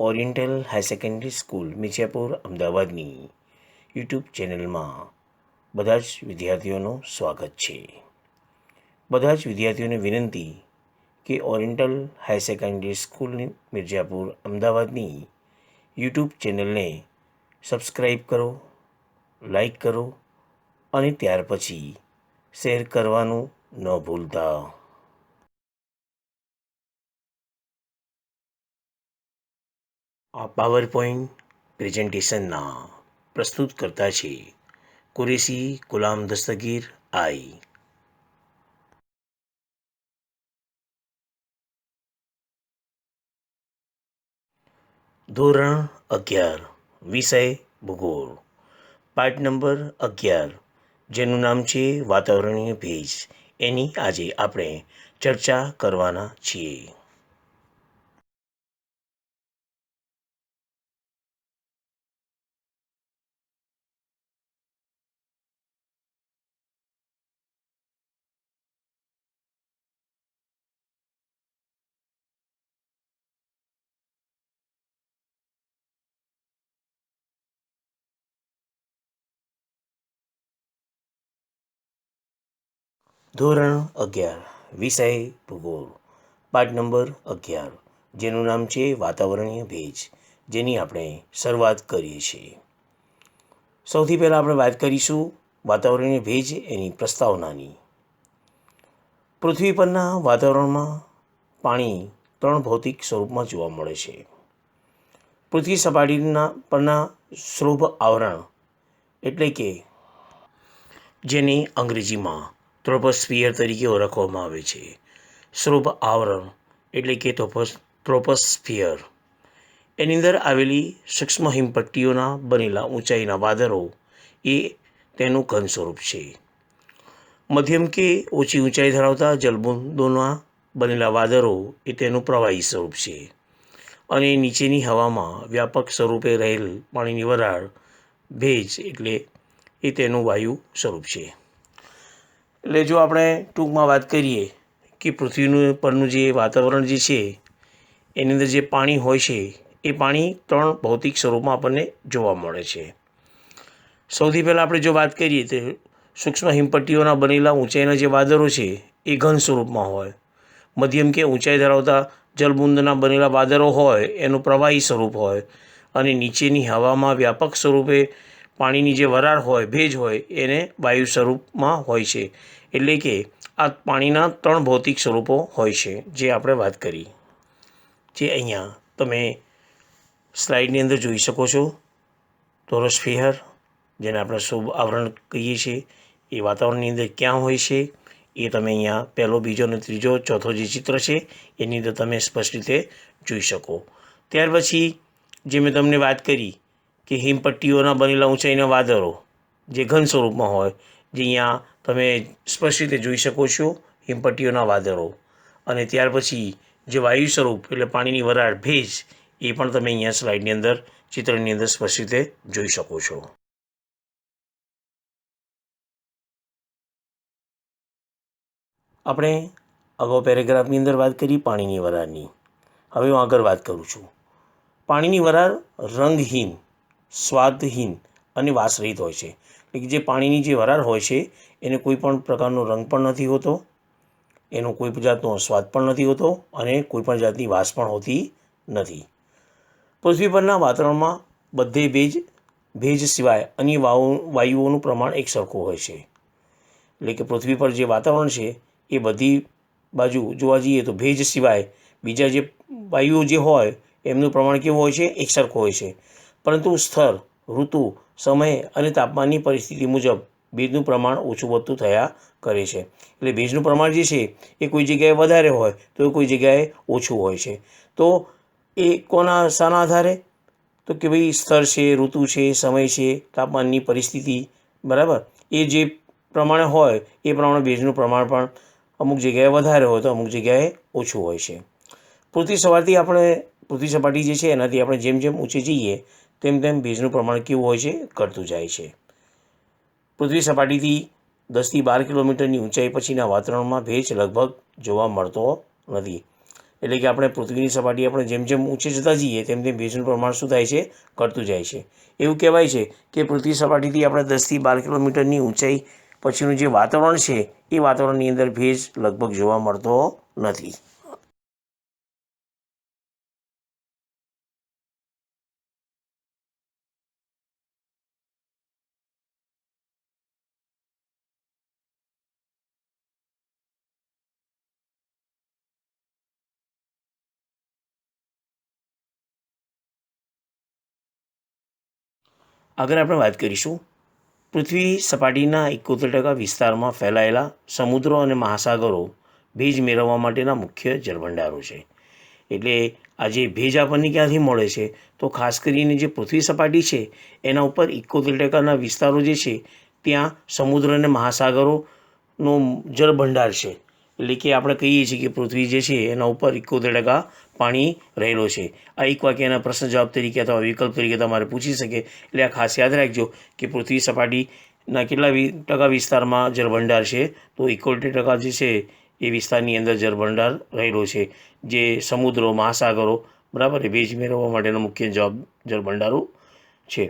Oriental high secondary school Mirzapur અમદાવાદની YouTube ચેનલમાં બધા જ વિદ્યાર્થીઓનું સ્વાગત છે. બધા જ વિદ્યાર્થીઓને વિનંતી કે oriental high secondary school Mirzapur અમદાવાદની યુટ્યુબ ચેનલને સબસ્ક્રાઈબ કરો, લાઈક કરો અને ત્યાર પછી શેર કરવાનું ન ભૂલતા. આ પાવર પોઈન્ટ પ્રેઝન્ટેશનના પ્રસ્તુત કરતા છે કુરેશી ગુલામ દસ્તગીર આઈ. ધોરણ 11 વિષય ભૂગોળ, પાઠ નંબર 11, જેનું નામ છે વાતાવરણીય ભેજ. એની આજે આપણે ચર્ચા કરવાના છીએ. ધોરણ 11 વિષય ભૂગોળ, પાઠ નંબર 11, જેનું નામ છે વાતાવરણીય ભેજ, જેની આપણે શરૂઆત કરીએ છીએ. સૌથી પહેલાં આપણે વાત કરીશું વાતાવરણીય ભેજ એની પ્રસ્તાવનાની. પૃથ્વી પરના વાતાવરણમાં પાણી 3 ભૌતિક સ્વરૂપમાં જોવા મળે છે. પૃથ્વી સપાટીના પરના શુભ્ર આવરણ એટલે કે જેને અંગ્રેજીમાં ટ્રોપોસ્ફિયર તરીકે ઓળખવામાં આવે છે. શુભ્ર આવરણ એટલે કે ટ્રોપોસ્ફિયર, એની અંદર આવેલી સૂક્ષ્મ હિમપટ્ટીઓના બનેલા ઊંચાઈના વાદળો એ તેનું ઘન સ્વરૂપ છે. મધ્યમ કે ઓછી ઊંચાઈ ધરાવતા જલબુંદોના બનેલા વાદળો એ તેનું પ્રવાહી સ્વરૂપ છે. અને નીચેની હવામાં વ્યાપક સ્વરૂપે રહેલ પાણીની વરાળ ભેજ એટલે એ તેનું વાયુ સ્વરૂપ છે. એટલે જો આપણે ટૂંકમાં વાત કરીએ કે પૃથ્વીનું પરનું જે વાતાવરણ જે છે એની અંદર જે પાણી હોય છે એ પાણી 3 ભૌતિક સ્વરૂપમાં આપણને જોવા મળે છે. સૌથી પહેલાં આપણે જો વાત કરીએ તો સૂક્ષ્મ હિમપટ્ટીઓના બનેલા ઊંચાઈના જે વાદળો છે એ ઘન સ્વરૂપમાં હોય. મધ્યમ કે ઊંચાઈ ધરાવતા જલબુંદના બનેલા વાદળો હોય એનું પ્રવાહી સ્વરૂપ હોય. અને નીચેની હવામાં વ્યાપક સ્વરૂપે પાણીની જે વરાળ હોય, ભેજ હોય, એને વાયુ સ્વરૂપમાં હોય છે. એટલે કે આ પાણીના 3 ભૌતિક સ્વરૂપો હોય છે, જે આપણે વાત કરી. જે અહીંયા તમે સ્લાઇડની અંદર જોઈ શકો છો. ટ્રોપોસ્ફિયર, જેને આપણે શુભ્ર આવરણ કહીએ છીએ, એ વાતાવરણની અંદર ક્યાં હોય છે એ તમે અહીંયા પહેલો, બીજો અને ત્રીજો, ચોથો જે ચિત્ર છે એની અંદર તમે સ્પષ્ટ રીતે જોઈ શકો. ત્યાર પછી જે મેં તમને વાત કરી કે હિમપટ્ટીઓના બનેલા ઊંચાઈના વાદળો જે ઘન સ્વરૂપમાં હોય, જે અહીંયા તમે સ્પષ્ટ રીતે જોઈ શકો છો, હિમપટ્ટીઓના વાદળો. અને ત્યાર પછી જે વાયુ સ્વરૂપ એટલે પાણીની વરાળ ભેજ એ પણ તમે અહીંયા સ્લાઇડની અંદર, ચિત્રની અંદર સ્પષ્ટ રીતે જોઈ શકો છો. આપણે અગાઉ પેરેગ્રાફની અંદર વાત કરી પાણીની વરાળની. હવે હું આગળ વાત કરું છું. પાણીની વરાળ રંગહીન, સ્વાદહીન અને વાસરહિત હોય છે. એટલે કે જે પાણીની જે વરાળ હોય છે એને કોઈ પણ પ્રકારનો રંગ પણ નથી હોતો, એનો કોઈ જાતનો સ્વાદ પણ નથી હોતો અને કોઈ પણ જાતની વાસ પણ હોતી નથી. પૃથ્વી પરના વાતાવરણમાં બધે ભેજ સિવાય અન્ય વાયુઓનું પ્રમાણ એક સરખું હોય છે. એટલે કે પૃથ્વી પર જે વાતાવરણ છે એ બધી બાજુ જોવા જઈએ તો ભેજ સિવાય બીજા જે વાયુઓ જે હોય એમનું પ્રમાણ કેવું હોય છે? એકસરખું હોય છે. પરંતુ સ્થળ, ઋતુ, સમય અને તાપમાનની પરિસ્થિતિ મુજબ ભેજનું પ્રમાણ ઓછું વધતું થયા કરે છે. એટલે ભેજનું પ્રમાણ જે છે એ કોઈ જગ્યાએ વધારે હોય તો કોઈ જગ્યાએ ઓછું હોય છે. તો એ શાના આધારે? તો કે ભાઈ સ્થળ છે, ઋતુ છે, સમય છે, તાપમાનની પરિસ્થિતિ, બરાબર, એ જે પ્રમાણે હોય એ પ્રમાણે ભેજનું પ્રમાણ પણ અમુક જગ્યાએ વધારે હોય તો અમુક જગ્યાએ ઓછું હોય છે. પૃથ્વી સપાટી જે છે એનાથી આપણે જેમ જેમ ઊંચે જઈએ તેમ તેમ ભેજનું પ્રમાણ કેવું હોય છે? ઘટતું જાય છે. પૃથ્વી સપાટીથી 10 થી 12 કિલોમીટરની ઊંચાઈ પછીના વાતાવરણમાં ભેજ લગભગ જોવા મળતો નથી. એટલે કે આપણે પૃથ્વીની સપાટી આપણે જેમ જેમ ઊંચે જતા જઈએ તેમ તેમ ભેજનું પ્રમાણ શું થાય છે, ઘટતું જાય છે. એવું કહેવાય છે કે પૃથ્વી સપાટીથી આપણે 10થી 12 કિલોમીટરની ઊંચાઈ પછીનું જે વાતાવરણ છે એ વાતાવરણની અંદર ભેજ લગભગ જોવા મળતો નથી. આગળ આપણે વાત કરીશું પૃથ્વી સપાટીના 71% વિસ્તારમાં ફેલાયેલા સમુદ્રો અને મહાસાગરો ભેજ મેળવવા માટેના મુખ્ય જળભંડારો છે. એટલે આ જે ભેજ આપણને ક્યાંથી મળે છે, તો ખાસ કરીને જે પૃથ્વી સપાટી છે એના ઉપર 71% વિસ્તારો જે છે ત્યાં સમુદ્ર અને મહાસાગરોનો જળભંડાર છે. એટલે કે આપણે કહીએ છીએ કે પૃથ્વી જે છે એના ઉપર 71% પાણી રહેલો છે. આ એક વાક્યના પ્રશ્ન જવાબ તરીકે અથવા વિકલ્પ તરીકે તમારે પૂછી શકે. એટલે આ ખાસ યાદ રાખજો કે પૃથ્વી સપાટીના કેટલા ટકા વિસ્તારમાં જળભંડાર છે, તો 71% જે છે એ વિસ્તારની અંદર જળભંડાર રહેલો છે, જે સમુદ્રો મહાસાગરો બરાબર ભેજ મેળવવા માટેના મુખ્ય જળભંડારો છે.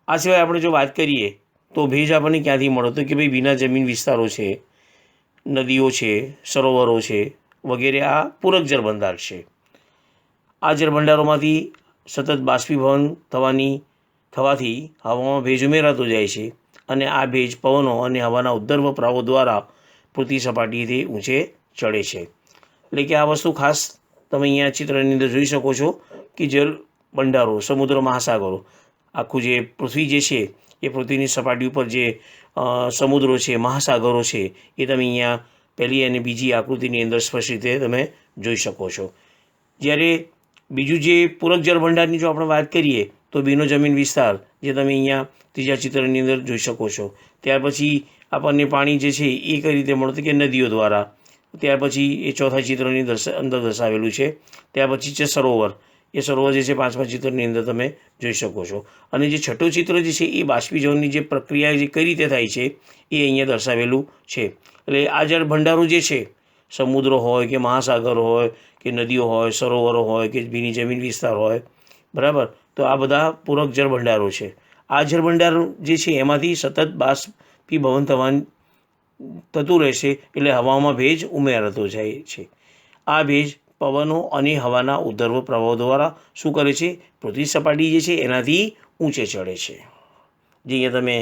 આ સિવાય આપણે જો વાત કરીએ તો ભેજ આપણને ક્યાંથી મળે, તો કે ભાઈ વિના જમીન વિસ્તારો છે, નદીઓ છે, સરોવરો છે વગેરે આ પૂરક જળભંડાર છે. આ જળભંડારોમાંથી સતત બાષ્પીભવન થવાથી હવામાં ભેજ ઉમેરાતો જાય છે અને આ ભેજ પવનો અને હવાના ઉદ્ધર્વ પ્રવાહો દ્વારા પૃથ્વી સપાટીથી ઊંચે ચડે છે. એટલે કે આ વસ્તુ ખાસ તમે અહીંયા ચિત્રની અંદર જોઈ શકો છો કે જળભંડારો, સમુદ્ર, મહાસાગરો, આખું જે પૃથ્વી જે છે એ પૃથ્વીની સપાટી ઉપર જે સમુદ્રો છે, મહાસાગરો છે એ તમે અહીંયા પહેલી અને બીજી આકૃતિની અંદર સ્પષ્ટ રીતે તમે જોઈ શકો છો. જ્યારે બીજું જે પૂરક જળભંડારની જો આપણે વાત કરીએ તો ભીનો જમીન વિસ્તાર જે તમે અહીંયા ત્રીજા ચિત્રની અંદર જોઈ શકો છો. ત્યાર પછી આપણને પાણી જે છે એ કઈ રીતે મળતું કે નદીઓ દ્વારા. ત્યાર પછી એ ચોથા ચિત્રની અંદર દર્શાવેલું છે. ત્યાર પછી છે સરોવર. એ સરોવર જે છે પાંચમા ચિત્રની અંદર તમે જોઈ શકો છો. અને જે છઠ્ઠું ચિત્ર જે છે એ બાષ્પીભવનની જે પ્રક્રિયા જે કઈ રીતે થાય છે એ અહીંયા દર્શાવેલું છે. એટલે આ જળભંડારો જે છે, સમુદ્ર હોય કે મહાસાગર હોય કે નદીઓ હોય, સરોવરો હોય કે ભીની જમીન વિસ્તાર હોય, બરાબર, તો આ બધા પૂરક જળભંડારો છે. આ જળભંડાર જે છે એમાંથી સતત બાષ્પીભવન થતું રહેશે એટલે હવામાં ભેજ ઉમેરાતો જાય છે. આ ભેજ પવનો અને હવાના ઉદ્ધર્વ પ્રવાહો દ્વારા શું કરે છે, પૃથ્વી સપાટી જે છે એનાથી ઊંચે ચડે છે, જે અહીંયા તમે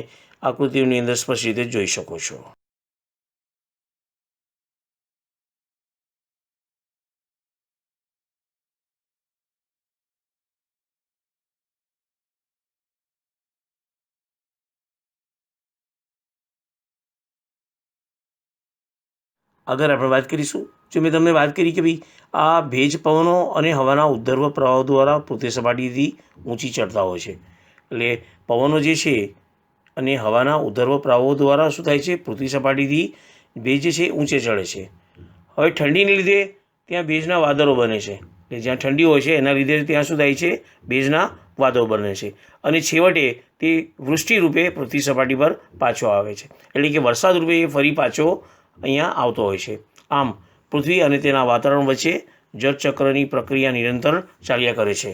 આકૃતિઓની અંદર સ્પષ્ટ રીતે જોઈ શકો છો. આગળ આપણે વાત કરીશું. જો મેં તમને વાત કરી કે ભાઈ આ ભેજ પવનો અને હવાના ઉદ્ધર્વ પ્રવાહો દ્વારા પૃથ્વી સપાટીથી ઊંચી ચડતા હોય છે. એટલે પવનો જે છે અને હવાના ઉદ્ધર્વ પ્રવાહો દ્વારા શું થાય છે, પૃથ્વી સપાટીથી ભેજ જે છે ઊંચે ચડે છે. હવે ઠંડીને લીધે ત્યાં ભેજના વાદળો બને છે. એટલે જ્યાં ઠંડી હોય છે એના લીધે ત્યાં શું થાય છે, ભેજના વાદળો બને છે અને છેવટે તે વૃષ્ટિ રૂપે પૃથ્વી સપાટી પર પાછો આવે છે. એટલે કે વરસાદ રૂપે એ ફરી પાછો અહીંયા આવતો હોય છે. આમ પૃથ્વી અને તેના વાતાવરણ વચ્ચે જળચક્રની પ્રક્રિયા નિરંતર ચાલ્યા કરે છે.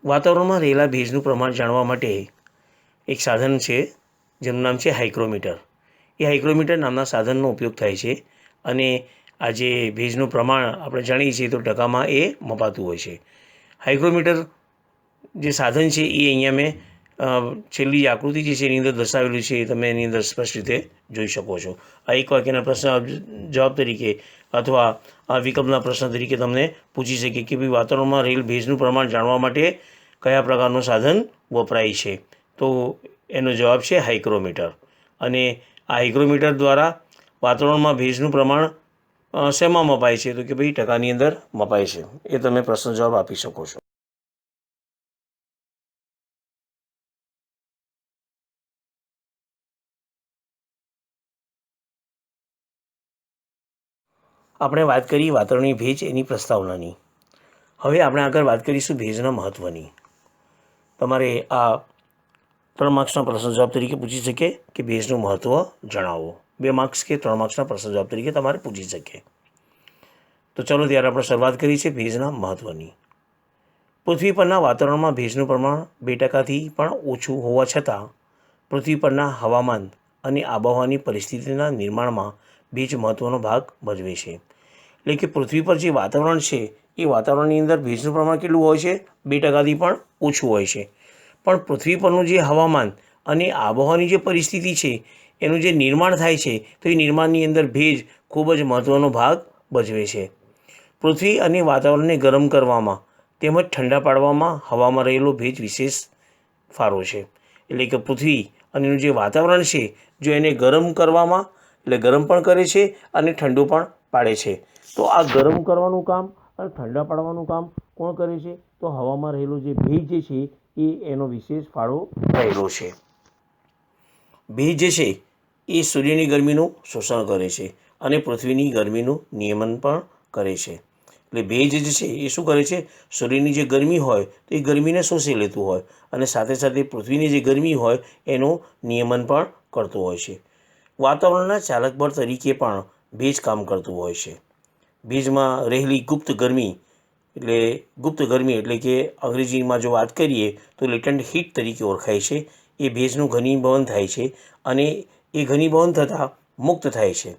વાતાવરણમાં રહેલા ભેજનું પ્રમાણ જાણવા માટે એક સાધન છે જેનું નામ છે હાઇગ્રોમીટર. એ હાઇગ્રોમીટર નામના સાધનનો ઉપયોગ થાય છે અને આ જે ભેજનું પ્રમાણ આપણે જાણીએ છીએ તો ટકામાં એ મપાતું હોય છે. હાઇગ્રોમીટર જે સાધન છે એ અહીંયા મેં છેલ્લી આકૃતિ જે છે એની અંદર દર્શાવેલું છે એ તમે એની અંદર સ્પષ્ટ રીતે જોઈ શકો છો. આ એક વાક્યના પ્રશ્ન જવાબ તરીકે અથવા આ વિકલ્પના પ્રશ્ન તરીકે તમને પૂછી શકે કે ભાઈ વાતાવરણમાં રહેલ ભેજનું પ્રમાણ જાણવા માટે કયા પ્રકારનું સાધન વપરાય છે, તો એનો જવાબ છે હાઇગ્રોમીટર. અને આ હાઇગ્રોમીટર દ્વારા વાતાવરણમાં ભેજનું પ્રમાણ શેમાં મપાય છે, તો કે ભાઈ ટકાની અંદર મપાય છે. એ તમે પ્રશ્ન જવાબ આપી શકો છો. આપણે વાત કરી વાતાવરણીય ભેજ એની પ્રસ્તાવનાની. હવે આપણે આગળ વાત કરીશું ભેજના મહત્ત્વની. તમારે આ 3 માર્ક્સના પ્રશ્ન જવાબ તરીકે પૂછી શકે કે ભેજનું મહત્ત્વ જણાવો. 2 માર્ક્સ કે 3 માર્ક્સના પ્રશ્ન જવાબ તરીકે તમારે પૂછી શકે. તો ચલો ત્યારે આપણે શરૂઆત કરી છે ભેજના મહત્ત્વની. પૃથ્વી પરના વાતાવરણમાં ભેજનું પ્રમાણ 2%થી પણ ઓછું હોવા છતાં પૃથ્વી પરના હવામાન અને આબોહવાની પરિસ્થિતિના નિર્માણમાં ભેજ મહત્ત્વનો ભાગ ભજવે છે. એટલે કે પૃથ્વી પર જે વાતાવરણ છે એ વાતાવરણની અંદર ભેજનું પ્રમાણ કેટલું હોય છે? 2%થી પણ ઓછું હોય છે. પણ પૃથ્વી પરનું જે હવામાન અને આબોહવાની જે પરિસ્થિતિ છે એનું જે નિર્માણ થાય છે તો એ નિર્માણની અંદર ભેજ ખૂબ જ મહત્ત્વનો ભાગ ભજવે છે. પૃથ્વી અને વાતાવરણને ગરમ કરવામાં તેમજ ઠંડા પાડવામાં હવામાં રહેલો ભેજ વિશેષ ફાળો છે. એટલે કે પૃથ્વી અને એનું જે વાતાવરણ છે જો એને ગરમ કરવામાં એટલે ગરમ પણ કરે છે અને ઠંડુ પણ પાડે છે. તો આ ગરમ કરવાનું કામ અને ઠંડા પાડવાનું કામ કોણ કરે છે? તો હવામાં રહેલો જે ભેજ જે છે એ એનો વિશેષ ફાળો રહેલો છે. ભેજ જે છે એ સૂર્યની ગરમીનું શોષણ કરે છે અને પૃથ્વીની ગરમીનું નિયમન પણ કરે છે. એટલે ભેજ જે છે એ શું કરે છે? સૂર્યની જે ગરમી હોય તો એ ગરમીને શોષી લેતું હોય અને સાથે સાથે પૃથ્વીની જે ગરમી હોય એનું નિયમન પણ કરતું હોય છે. વાતાવરણના ચાલક બળ તરીકે પણ ભેજ કામ કરતું હોય છે. ભેજમાં રહેલી ગુપ્ત ગરમી એટલે કે અંગ્રેજીમાં જો વાત કરીએ તો લેટન્ટ હીટ તરીકે ઓળખાય છે. એ ભેજનું ઘનીભવન થાય છે અને એ ઘનીભવન થતાં મુક્ત થાય છે.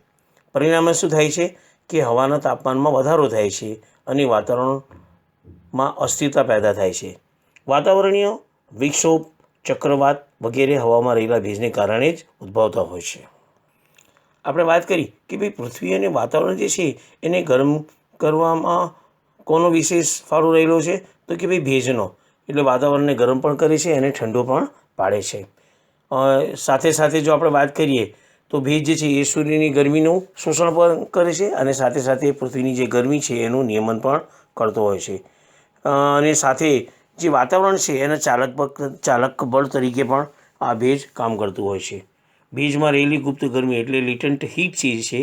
પરિણામે શું થાય છે કે હવાના તાપમાનમાં વધારો થાય છે અને વાતાવરણમાં અસ્થિરતા પેદા થાય છે. વાતાવરણીય વિક્ષોભ, ચક્રવાત વગેરે હવામાં રહેલા ભેજને કારણે જ ઉદ્ભવતા હોય છે. આપણે વાત કરી કે ભાઈ પૃથ્વી અને વાતાવરણ જે છે એને ગરમ કરવામાં કોનો વિશેષ ફાળો રહેલો છે? તો કે ભાઈ ભેજનો. એટલે વાતાવરણને ગરમ પણ કરે છે અને ઠંડુ પણ પાડે છે. સાથે સાથે જો આપણે વાત કરીએ તો ભેજ જે છે એ સૂર્યની ગરમીનું શોષણ પણ કરે છે અને સાથે સાથે પૃથ્વીની જે ગરમી છે એનું નિયમન પણ કરતો હોય છે. અને સાથે જે વાતાવરણ છે એના ચાલક બળ તરીકે પણ આ ભેજ કામ કરતું હોય છે. ભેજમાં રહેલી ગુપ્ત ગરમી એટલે લેટન્ટ હીટ જે છે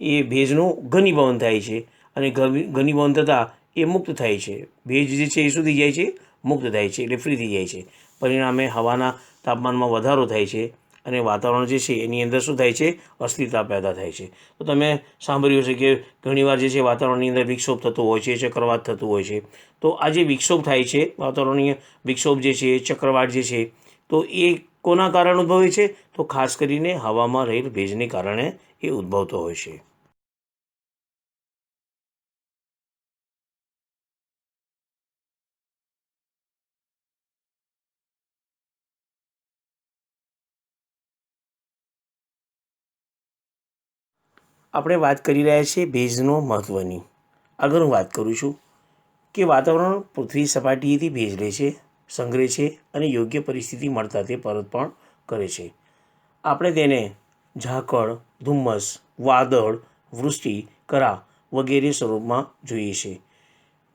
એ ભેજનું ઘનીભવન થાય છે અને ઘનીભવન થતાં એ મુક્ત થાય છે. ભેજ જે છે એ શું થઈ જાય છે? મુક્ત થાય છે એટલે ફ્રી થઈ જાય છે. પરિણામે હવાના તાપમાનમાં વધારો થાય છે અને વાતાવરણ જે છે એની અંદર શું થાય છે? અસ્થિરતા પેદા થાય છે. તો તમે સાંભળ્યું હશે કે ઘણીવાર જે છે વાતાવરણની અંદર વિક્ષોભ થતો હોય છે, ચક્રવાત થતું હોય છે. તો આ જે વિક્ષોભ થાય છે, વાતાવરણીય વિક્ષોભ જે છે, ચક્રવાત જે છે, તો એ કોના કારણે ઉદ્ભવે છે? તો ખાસ કરીને હવામાં રહેલ ભેજને કારણે એ ઉદ્ભવતો હોય છે. આપણે વાત કરી રહ્યા છીએ ભેજનો મહત્ત્વની. આગળ હું વાત કરું છું કે વાતાવરણ પૃથ્વી સપાટીએથી ભેજ લે છે, સંગ્રહે છે અને યોગ્ય પરિસ્થિતિ મળતા તે પરત પણ કરે છે. આપણે તેને ઝાકળ, ધુમ્મસ, વાદળ, વૃષ્ટિ, કરા વગેરે સ્વરૂપમાં જોઈએ છીએ.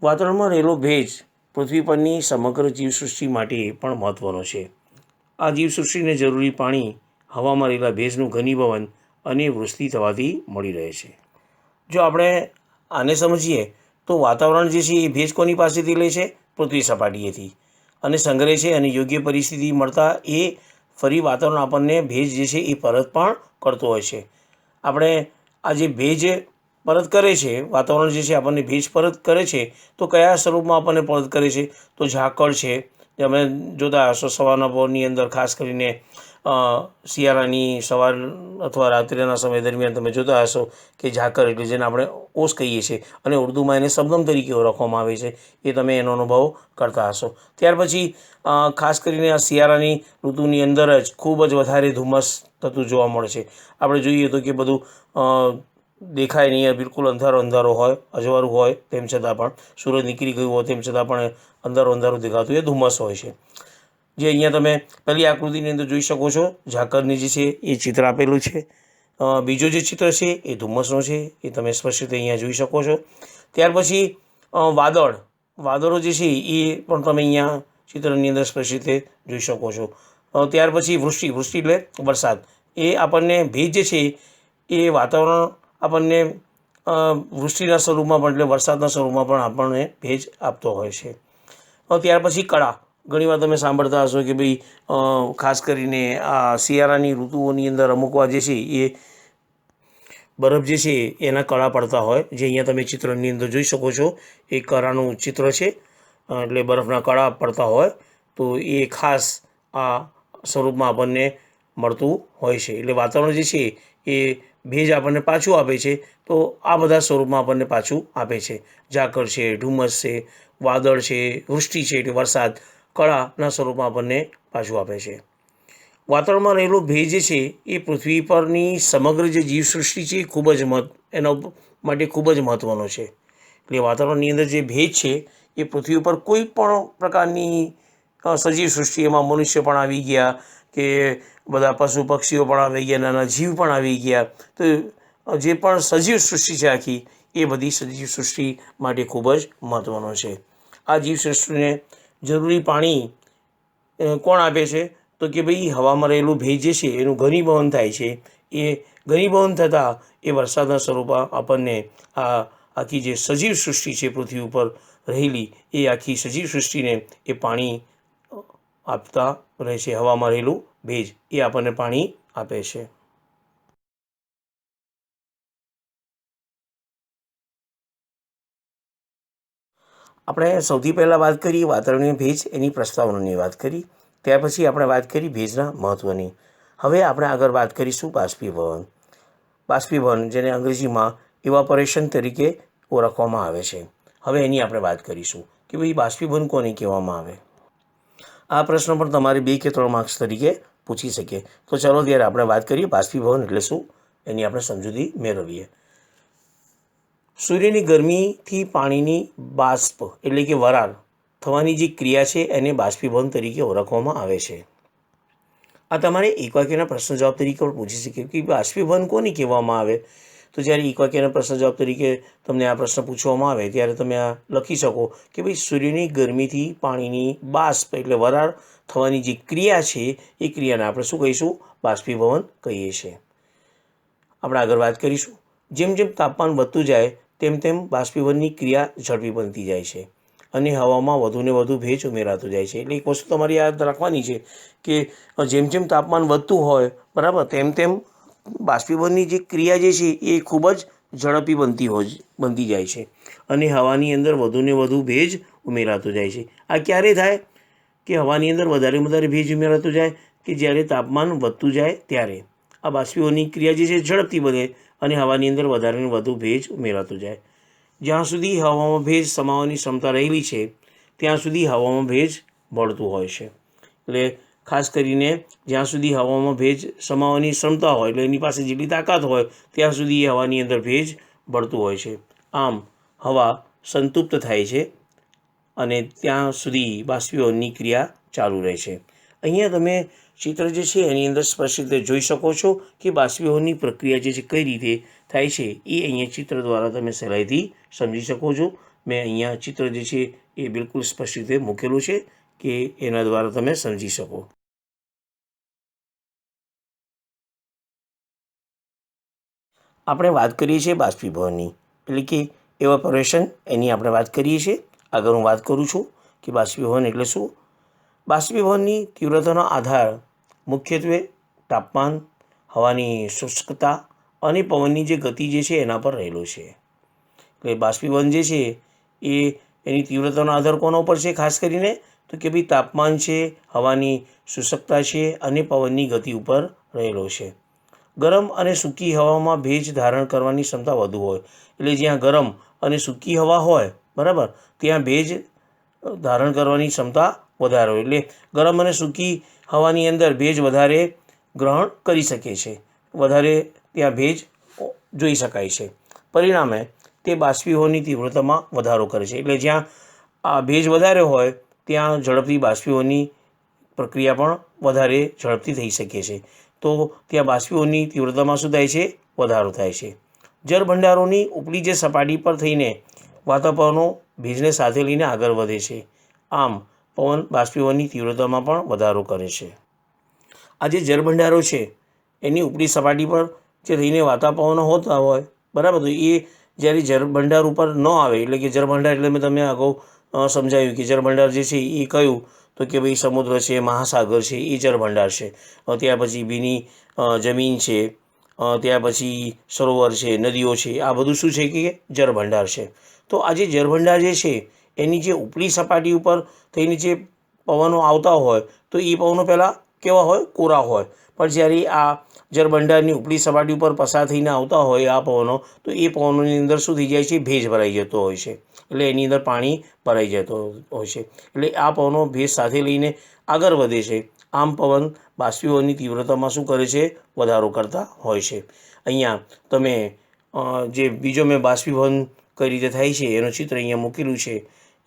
વાતાવરણમાં રહેલો ભેજ પૃથ્વી પરની સમગ્ર જીવસૃષ્ટિ માટે પણ મહત્ત્વનો છે. આ જીવસૃષ્ટિને જરૂરી પાણી હવામાં રહેલા ભેજનું ઘનીભવન અને વૃષ્ટિ થવાથી મળી રહે છે. જો આપણે આને સમજીએ તો વાતાવરણ જે છે એ ભેજ કોની પાસેથી લે છે? પૃથ્વી સપાટીએથી અને સંગ્રહે છે અને યોગ્ય પરિસ્થિતિ મળતા એ ફરી વાતાવરણ આપણને ભેજ જે છે એ પરત પણ કરતો હોય છે. આપણે આ જે ભેજ પરત કરે છે, વાતાવરણ જે છે આપણને ભેજ પરત કરે છે તો કયા સ્વરૂપમાં આપણને પરત કરે છે? તો ઝાકળ છે. તમે જોતા હશો સવારના પહોરની અંદર ખાસ કરીને શિયાળાની સવાર અથવા રાત્રિના સમય દરમિયાન તમે જોતા હશો કે ઝાકળ એટલે જેને આપણે ઓસ કહીએ છીએ અને ઉર્દૂમાં એને શબનમ તરીકે ઓળખવામાં આવે છે. એ તમે એનો અનુભવ કરતા હશો. ત્યાર પછી ખાસ કરીને આ શિયાળાની ઋતુની અંદર જ ખૂબ જ વધારે ધુમ્મસ થતું જોવા મળે છે. આપણે જોઈએ તો કે બધું દેખાય નહીં, બિલકુલ અંધારો હોય, અજવાળું હોય, તેમ છતાં પણ સૂરજ નીકળી ગયું હોય તેમ છતાં પણ અંધારું દેખાતું એ ધુમ્મસ હોય છે. જે અહીંયા તમે પહેલી આકૃતિની અંદર જોઈ શકો છો, ઝાકળની જે છે એ ચિત્ર આપેલું છે. બીજો જે ચિત્ર છે એ ધુમ્મસનો છે, એ તમે સ્પષ્ટ રીતે અહીંયા જોઈ શકો છો. ત્યાર પછી વાદળો જે છે એ પણ તમે અહીંયા ચિત્રની અંદર સ્પષ્ટ રીતે જોઈ શકો છો. ત્યાર પછી વૃષ્ટિ એટલે વરસાદ. એ આપણને ભેજ જે છે એ વાતાવરણ આપણને વૃષ્ટિના સ્વરૂપમાં પણ એટલે વરસાદના સ્વરૂપમાં પણ આપણને ભેજ આપતો હોય છે. ત્યાર પછી કળા. ઘણીવાર તમે સાંભળતા હશો કે ભાઈ ખાસ કરીને આ શિયાળાની ઋતુઓની અંદર અમુક વાર જે છે એ બરફ જે છે એના કણા પડતા હોય, જે અહીંયા તમે ચિત્રની અંદર જોઈ શકો છો, એ કરાનું ચિત્ર છે. એટલે બરફના કણા પડતા હોય તો એ ખાસ આ સ્વરૂપમાં આપણને મળતું હોય છે. એટલે વાતાવરણ જે છે એ ભેજ આપણને પાછું આપે છે, તો આ બધા સ્વરૂપમાં આપણને પાછું આપે છે. ઝાકળ છે, ધુમ્મસ છે, વાદળ છે, વૃષ્ટિ છે એટલે વરસાદ, કળાના સ્વરૂપમાં આપણને પાછું આપે છે. વાતાવરણમાં રહેલો ભેજ જે છે એ પૃથ્વી પરની સમગ્ર જે જીવસૃષ્ટિ છે એ ખૂબ જ એના માટે ખૂબ જ મહત્ત્વનો છે. એટલે વાતાવરણની અંદર જે ભેજ છે એ પૃથ્વી ઉપર કોઈ પણ પ્રકારની સજીવ સૃષ્ટિ, એમાં મનુષ્ય પણ આવી ગયા કે બધા પશુ પક્ષીઓ પણ આવી ગયા, નાના જીવ પણ આવી ગયા, તો જે પણ સજીવ સૃષ્ટિ છે આખી, એ બધી સજીવ સૃષ્ટિ માટે ખૂબ જ મહત્ત્વનો છે. આ જીવસૃષ્ટિને જરૂરી પાણી કોણ આપે છે? તો કે ભાઈ હવામાં રહેલું ભેજ જે છે એનું ઘનીભવન થાય છે. એ ઘનીભવન થતાં એ વરસાદના સ્વરૂપમાં આપણને આ આખી જે સજીવ સૃષ્ટિ છે પૃથ્વી ઉપર રહેલી, એ આખી સજીવ સૃષ્ટિને એ પાણી આપતા રહે છે. હવામાં રહેલું ભેજ એ આપણને પાણી આપે છે. આપણે સૌથી પહેલાં વાત કરી વાતાવરણીય ભેજ, એની પ્રસ્તાવનાની વાત કરી. ત્યાર પછી આપણે વાત કરી ભેજના મહત્ત્વની. હવે આપણે આગળ વાત કરીશું બાષ્પીભવન. બાષ્પીભવન, જેને અંગ્રેજીમાં ઇવાપોરેશન તરીકે ઓળખવામાં આવે છે. હવે એની આપણે વાત કરીશું કે ભાઈ બાષ્પીભવન કોને કહેવામાં આવે. આ પ્રશ્ન પણ તમારે 2 કે 3 માર્ક્સ તરીકે પૂછી શકે. તો ચાલો ત્યારે આપણે વાત કરીએ બાષ્પીભવન એટલે શું, એની આપણે સમજૂતી મેળવીએ. સૂર્યની ગરમીથી પાણીની બાષ્પ એટલે કે વરાળ થવાની જે ક્રિયા છે એને બાષ્પીભવન તરીકે ઓળખવામાં આવે છે. આ તમારે એક વાક્યના પ્રશ્ન જવાબ તરીકે પણ પૂછી શકે કે બાષ્પીભવન કોને કહેવામાં આવે. તો જ્યારે એક વાક્યના પ્રશ્ન જવાબ તરીકે તમને આ પ્રશ્ન પૂછવામાં આવે ત્યારે તમે આ લખી શકો કે ભાઈ સૂર્યની ગરમીથી પાણીની બાષ્પ એટલે વરાળ થવાની જે ક્રિયા છે એ ક્રિયાને આપણે શું કહીશું? બાષ્પીભવન કહીએ છીએ. આપણે આગળ વાત કરીશું. જેમ જેમ તાપમાન વધતું જાય તેમ તેમ બાષ્પીભવનની ક્રિયા ઝડપી બનતી જાય છે અને હવામાં વધુને વધુ ભેજ ઉમેરાતો જાય છે. એટલે એક વસ્તુ તમારી યાદ રાખવાની છે કે જેમ જેમ તાપમાન વધતું હોય, બરાબર, તેમ તેમ બાષ્પીભવનની જે ક્રિયા જે છે એ ખૂબ જ ઝડપી બનતી જાય છે અને હવાની અંદર વધુને વધુ ભેજ ઉમેરાતો જાય છે. આ ક્યારે થાય? કે હવાની અંદર વધારે ભેજ ઉમેરાતો જાય કે જ્યારે તાપમાન વધતું જાય ત્યારે આ બાષ્પીભવનની ક્રિયા જે છે ઝડપથી બને અને હવાની અંદર વધારે વધુ ભેજ ઉમેરાતો જાય. જ્યાં સુધી હવામાં ભેજ સમાવવાની ક્ષમતા રહેલી છે ત્યાં સુધી હવામાં ભેજ બળતું હોય છે. એટલે ખાસ કરીને જ્યાં સુધી હવામાં ભેજ સમાવવાની ક્ષમતા હોય, એટલે એની પાસે જેટલી તાકાત હોય ત્યાં સુધી એ હવાની અંદર ભેજ બળતું હોય છે. આમ હવા સંતૃપ્ત થાય છે અને ત્યાં સુધી બાષ્પીભવનની ક્રિયા ચાલુ રહે છે. અહીંયા તમે ચિત્ર જે છે એની અંદર સ્પષ્ટ રીતે જોઈ શકો છો કે બાષ્પીભવનની પ્રક્રિયા જે છે કઈ રીતે થાય છે એ અહીંયા ચિત્ર દ્વારા તમે સહેલાઈથી સમજી શકો છો. મેં અહીંયા ચિત્ર જે છે એ બિલકુલ સ્પષ્ટ રીતે મૂકેલું છે કે એના દ્વારા તમે સમજી શકો. આપણે વાત કરીએ છીએ બાષ્પીભવનની એટલે કે ઇવાપોરેશન, એની આપણે વાત કરીએ છીએ. આગળ હું વાત કરું છું કે બાષ્પીભવન એટલે શું. બાષ્પીભવનની તીવ્રતાનો આધાર મુખ્યત્વે તાપમાન, હવાની શુષ્કતા અને પવનની જે ગતિ જે છે એના પર રહેલો છે. એટલે બાષ્પીભવન જે છે એ એની તીવ્રતાનો આધાર કોના ઉપર છે? ખાસ કરીને તો કે ભાઈ તાપમાન છે, હવાની શુષ્કતા છે અને પવનની ગતિ ઉપર રહેલો છે. ગરમ અને સૂકી હવામાં ભેજ ધારણ કરવાની ક્ષમતા વધુ હોય. એટલે જ્યાં ગરમ અને સૂકી હવા હોય, બરાબર, ત્યાં ભેજ ધારણ કરવાની ક્ષમતા વધારે હોય. એટલે ગરમ અને સૂકી હવાની અંદર ભેજ વધારે ગ્રહણ કરી શકે છે, વધારે ત્યાં ભેજ જોઈ શકાય છે. પરિણામે તે બાષ્પીભવનની તીવ્રતામાં વધારો કરે છે. એટલે જ્યાં આ ભેજ વધારે હોય ત્યાં ઝડપથી બાષ્પીભવનની પ્રક્રિયા પણ વધારે ઝડપથી થઈ શકે છે. તો ત્યાં બાષ્પીભવનની તીવ્રતામાં શું થાય છે? વધારો થાય છે. જળભંડારોની ઉપલી જે સપાટી પર થઈને વાતાવરણનો ભેજને સાથે લઈને આગળ વધે છે. આમ પવન બાષ્પીભવનની તીવ્રતામાં પણ વધારો કરે છે. આ જે જળભંડારો છે એની ઉપલી સપાટી પર જે થઈને વાતાવરણો હોતા હોય, બરાબર, તો એ જ્યારે જળભંડાર ઉપર ન આવે, એટલે કે જળભંડાર એટલે મેં તમને અગાઉ સમજાવ્યું કે જળભંડાર જે છે એ કયું? તો કે ભાઈ સમુદ્ર છે, મહાસાગર છે, એ જળભંડાર છે. ત્યાર પછી ભીની જમીન છે, ત્યાર પછી સરોવર છે, નદીઓ છે, આ બધું શું છે કે જળભંડાર છે. તો આ જે જળભંડાર જે છે એની જે ઉપલી સપાટી ઉપર થઈને જે પવનો આવતા હોય તો એ પવનો પહેલાં કેવા હોય? કોરા હોય. પણ જ્યારે આ જળભંડારની ઉપલી સપાટી ઉપર પસાર થઈને આવતા હોય આ પવનો, તો એ પવનોની અંદર શું થઈ જાય છે? ભેજ ભરાઈ જતો હોય છે. એટલે એની અંદર પાણી ભરાઈ જતો હોય છે. એટલે આ પવનો ભેજ સાથે લઈને આગળ વધે છે. આમ પવન બાષ્પીભવનની તીવ્રતામાં શું કરે છે? વધારો કરતા હોય છે. અહીંયા તમે જે બીજો મેં બાષ્પીભવન કઈ રીતે થાય છે એનું ચિત્ર અહીંયા મૂકેલું છે,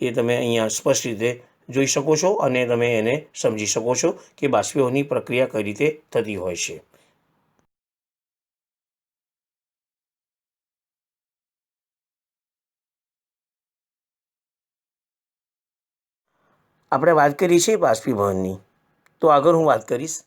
એ તમે અહીંયા સ્પષ્ટ રીતે જોઈ શકો છો અને તમે એને સમજી શકો છો કે બાષ્પીભવનની પ્રક્રિયા કઈ રીતે થતી હોય છે. આપણે વાત કરી છે બાષ્પીભવનની, તો આગળ હું વાત કરીશ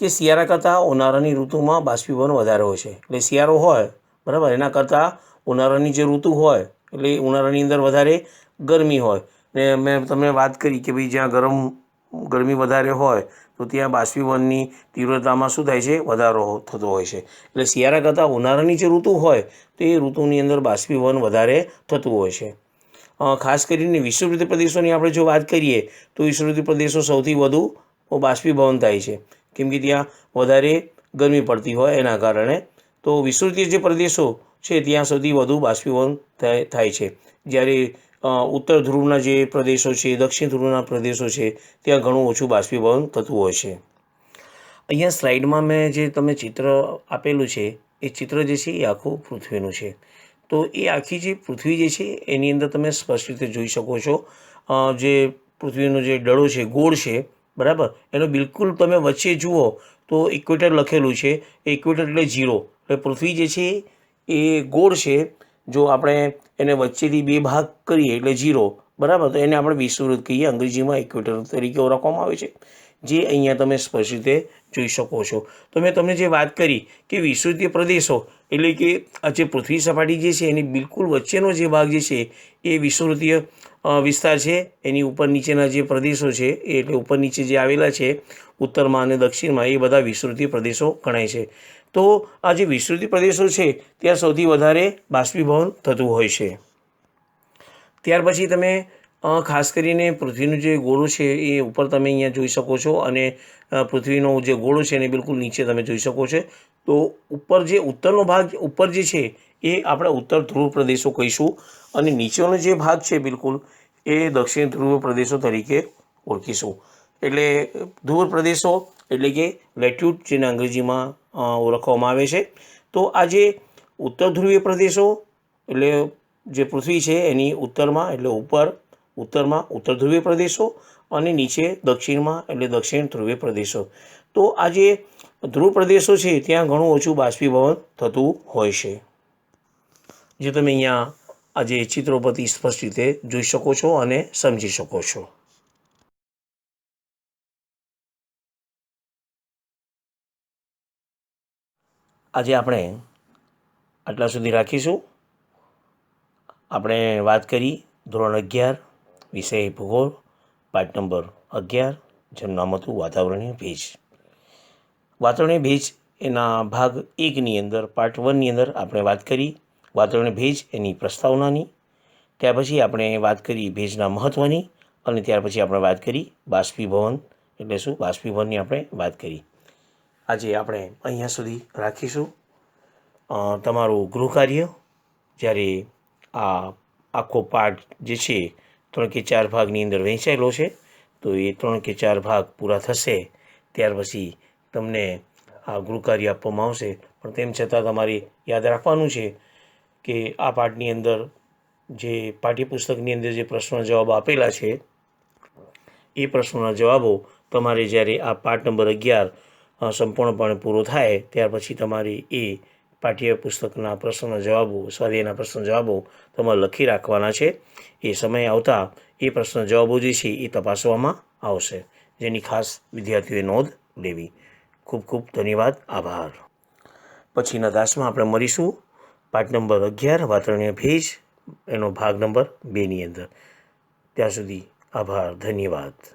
કે શિયાળા કરતાં ઉનાળાની ઋતુમાં બાષ્પીભવન વધારે હોય છે. એટલે શિયાળો હોય બરાબર, એના કરતાં ઉનાળાની જે ઋતુ હોય એટલે ઉનાળાની અંદર વધારે ગરમી હોય. ને મેં તમને વાત કરી કે ભાઈ જ્યાં ગરમી વધારે હોય તો ત્યાં બાષ્પીભવનની તીવ્રતામાં શું થાય છે? વધારો થતો હોય છે. એટલે શિયાળા કરતાં ઉનાળાની જે ઋતુ હોય તો એ ઋતુની અંદર બાષ્પીભવન વધારે થતું હોય છે. ખાસ કરીને વિષુવવૃત્તીય પ્રદેશોની આપણે જો વાત કરીએ તો વિષુવવૃત્તીય પ્રદેશો સૌથી વધુ બાષ્પીભવન થાય છે, કેમ કે ત્યાં વધારે ગરમી પડતી હોય એના કારણે. તો વિષુવવૃત્તીય જે પ્રદેશો છે ત્યાં સૌથી વધુ બાષ્પીભવન થાય છે. જ્યારે ઉત્તર ધ્રુવના જે પ્રદેશો છે, દક્ષિણ ધ્રુવના પ્રદેશો છે ત્યાં ઘણું ઓછું બાષ્પીભવન થતું હોય છે. અહીંયા સ્લાઇડમાં મેં જે તમે ચિત્ર આપેલું છે એ ચિત્ર જે છે એ આખું પૃથ્વીનું છે. તો એ આખી જે પૃથ્વી જે છે એની અંદર તમે સ્પષ્ટ રીતે જોઈ શકો છો. જે પૃથ્વીનો જે દડો છે, ગોળ છે બરાબર, એનો બિલકુલ તમે વચ્ચે જુઓ તો ઇક્વેટર લખેલું છે. ઇક્વેટર એટલે 0. એટલે પૃથ્વી જે છે એ ગોળ છે. જો આપણે એને વચ્ચેથી બે ભાગ કરીએ એટલે 0 બરાબર, તો એને આપણે વિષુવવૃત્ત કહીએ, અંગ્રેજીમાં ઇક્વેટર તરીકે ઓળખવામાં આવે છે, જે અહીંયા તમે સ્પષ્ટ રીતે જોઈ શકો છો. તો મેં તમને જે વાત કરી કે વિષુવવૃત્તીય પ્રદેશો એટલે કે આ જે પૃથ્વી સપાટી જે છે એની બિલકુલ વચ્ચેનો જે ભાગ જે છે એ વિષુવવૃત્તીય વિસ્તાર છે. એની ઉપર નીચેના જે પ્રદેશો છે એટલે ઉપર નીચે જે આવેલા છે ઉત્તરમાં અને દક્ષિણમાં, એ બધા વિષુવવૃત્તીય પ્રદેશો ગણાય છે. તો આ જે વિષુવવૃત્તીય પ્રદેશો છે ત્યાં સૌથી વધારે બાષ્પીભવન થતું હોય છે. ત્યાર પછી તમે ખાસ કરીને પૃથ્વીનું જે ગોળું છે એ ઉપર તમે અહીંયા જોઈ શકો છો અને પૃથ્વીનો જે ગોળો છે એને બિલકુલ નીચે તમે જોઈ શકો છો. તો ઉપર જે ઉત્તરનો ભાગ ઉપર જે છે એ આપણે ઉત્તર ધ્રુવ પ્રદેશો કહીશું અને નીચેનો જે ભાગ છે બિલકુલ એ દક્ષિણ ધ્રુવ પ્રદેશો તરીકે ઓળખીશું. એટલે ધ્રુવ પ્રદેશો એટલે કે લેટ્યુડ, જેને અંગ્રેજીમાં ઓળખવામાં આવે છે. તો આ જે ઉત્તર ધ્રુવીય પ્રદેશો એટલે જે પૃથ્વી છે એની ઉત્તરમાં એટલે ઉત્તરમાં ઉત્તર ધ્રુવીય પ્રદેશો અને નીચે દક્ષિણમાં એટલે દક્ષિણ ધ્રુવીય પ્રદેશો. તો આ જે ધ્રુવ પ્રદેશો છે ત્યાં ઘણું ઓછું બાષ્પીભવન થતું હોય છે, જે તમે અહીંયા આ જે ચિત્રો પરથી સ્પષ્ટ રીતે જોઈ શકો છો અને સમજી શકો છો. આજે આપણે આટલા સુધી રાખીશું. આપણે વાત કરી ધોરણ 11 વિષય ભૂગોળ, પાઠ નંબર 11, જેનું નામ હતું વાતાવરણીય ભેજ. વાતાવરણીય ભેજ એના ભાગ 1ની અંદર પાર્ટ 1ની અંદર આપણે વાત કરી વાતાવરણીય ભેજ એની પ્રસ્તાવનાની. ત્યાર પછી આપણે વાત કરી ભેજના મહત્ત્વની અને ત્યાર પછી આપણે વાત કરી બાષ્પીભવન એટલે શું, બાષ્પીભવનની આપણે વાત કરી. આજે આપણે અહીંયા સુધી રાખીશું. તમારું ગૃહ કાર્ય જ્યારે આ આખો પાઠ જે છે 3 કે 4 ભાગની અંદર વહેંચાયેલો છે, તો એ 3 કે 4 ભાગ પૂરા થશે ત્યાર પછી તમને આ ગૃહ કાર્ય આપવામાં આવશે. પણ તેમ છતાં તમારે યાદ રાખવાનું છે કે આ પાઠની અંદર જે પાઠ્યપુસ્તકની અંદર જે પ્રશ્નોના જવાબ આપેલા છે એ પ્રશ્નોના જવાબો તમારે જ્યારે આ પાઠ નંબર 11 સંપૂર્ણપણે પૂરો થાય ત્યાર પછી તમારે એ પાઠ્યપુસ્તકના પ્રશ્નોના જવાબો, સ્વાધ્યાયના પ્રશ્ન જવાબો તમારે લખી રાખવાના છે. એ સમય આવતા એ પ્રશ્ન જવાબો જે છે એ તપાસવામાં આવશે, જેની ખાસ વિદ્યાર્થીઓએ નોંધ લેવી. ખૂબ ખૂબ ધન્યવાદ, આભાર. પછીના તાસમાં આપણે મળીશું પાઠ નંબર 11 વાતાવરણીય ભેજ એનો ભાગ નંબર 2ની અંદર. ત્યાં સુધી આભાર, ધન્યવાદ.